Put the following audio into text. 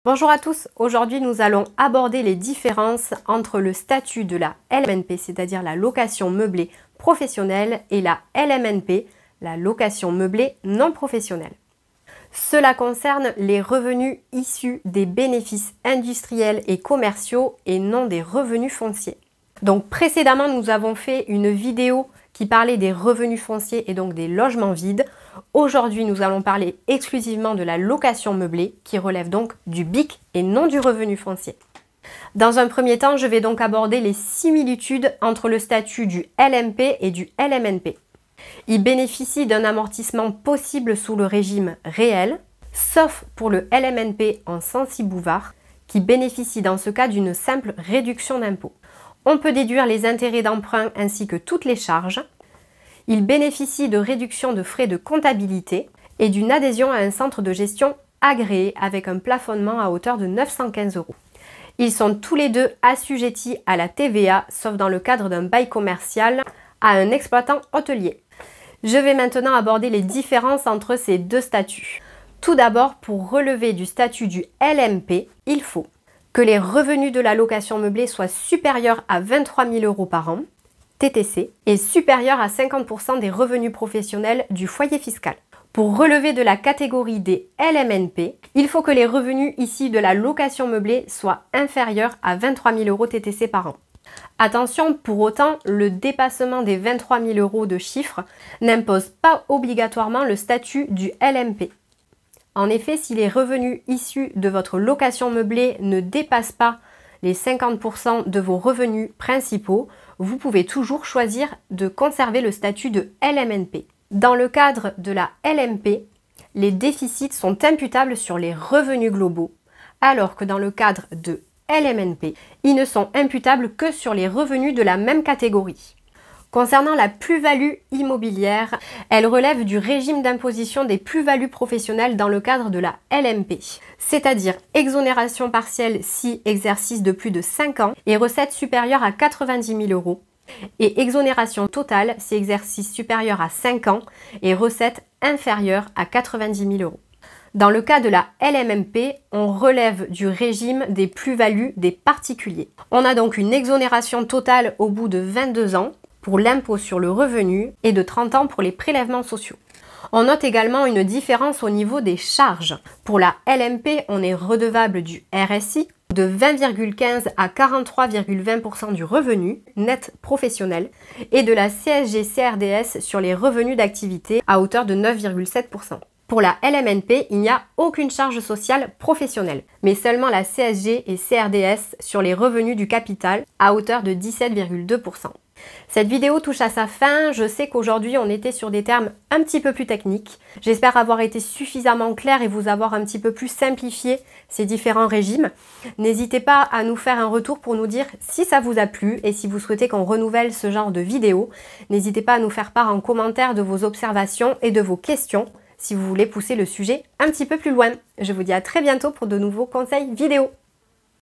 Bonjour à tous, aujourd'hui nous allons aborder les différences entre le statut de la LMNP, c'est-à-dire la location meublée professionnelle, et la LMNP, la location meublée non professionnelle. Cela concerne les revenus issus des bénéfices industriels et commerciaux et non des revenus fonciers. Donc précédemment nous avons fait une vidéo qui parlait des revenus fonciers et donc des logements vides. Aujourd'hui, nous allons parler exclusivement de la location meublée qui relève donc du BIC et non du revenu foncier. Dans un premier temps, je vais donc aborder les similitudes entre le statut du LMP et du LMNP. Il bénéficie d'un amortissement possible sous le régime réel, sauf pour le LMNP en Censi-Bouvard, qui bénéficie dans ce cas d'une simple réduction d'impôt. On peut déduire les intérêts d'emprunt ainsi que toutes les charges. Il bénéficie de réduction de frais de comptabilité et d'une adhésion à un centre de gestion agréé avec un plafonnement à hauteur de 915 €. Ils sont tous les deux assujettis à la TVA, sauf dans le cadre d'un bail commercial à un exploitant hôtelier. Je vais maintenant aborder les différences entre ces deux statuts. Tout d'abord, pour relever du statut du LMP, il faut que les revenus de la location meublée soient supérieurs à 23 000 € par an, TTC, et supérieurs à 50% des revenus professionnels du foyer fiscal. Pour relever de la catégorie des LMNP, il faut que les revenus issus de la location meublée soient inférieurs à 23 000 € TTC par an. Attention, pour autant, le dépassement des 23 000 € de chiffre n'impose pas obligatoirement le statut du LMP. En effet, si les revenus issus de votre location meublée ne dépassent pas les 50% de vos revenus principaux, vous pouvez toujours choisir de conserver le statut de LMNP. Dans le cadre de la LMP, les déficits sont imputables sur les revenus globaux, alors que dans le cadre de LMNP, ils ne sont imputables que sur les revenus de la même catégorie. Concernant la plus-value immobilière, elle relève du régime d'imposition des plus-values professionnelles dans le cadre de la LMP, c'est-à-dire exonération partielle si exercice de plus de 5 ans et recettes supérieures à 90 000 €, et exonération totale si exercice supérieur à 5 ans et recettes inférieures à 90 000 €. Dans le cas de la LMNP, on relève du régime des plus-values des particuliers. On a donc une exonération totale au bout de 22 ans, pour l'impôt sur le revenu et de 30 ans pour les prélèvements sociaux. On note également une différence au niveau des charges. Pour la LMP, on est redevable du RSI de 20,15 à 43,20% du revenu net professionnel et de la CSG-CRDS sur les revenus d'activité à hauteur de 9,7%. Pour la LMNP, il n'y a aucune charge sociale professionnelle, mais seulement la CSG et CRDS sur les revenus du capital à hauteur de 17,2%. Cette vidéo touche à sa fin, je sais qu'aujourd'hui on était sur des termes un petit peu plus techniques. J'espère avoir été suffisamment claire et vous avoir un petit peu plus simplifié ces différents régimes. N'hésitez pas à nous faire un retour pour nous dire si ça vous a plu et si vous souhaitez qu'on renouvelle ce genre de vidéo. N'hésitez pas à nous faire part en commentaire de vos observations et de vos questions si vous voulez pousser le sujet un petit peu plus loin. Je vous dis à très bientôt pour de nouveaux conseils vidéo.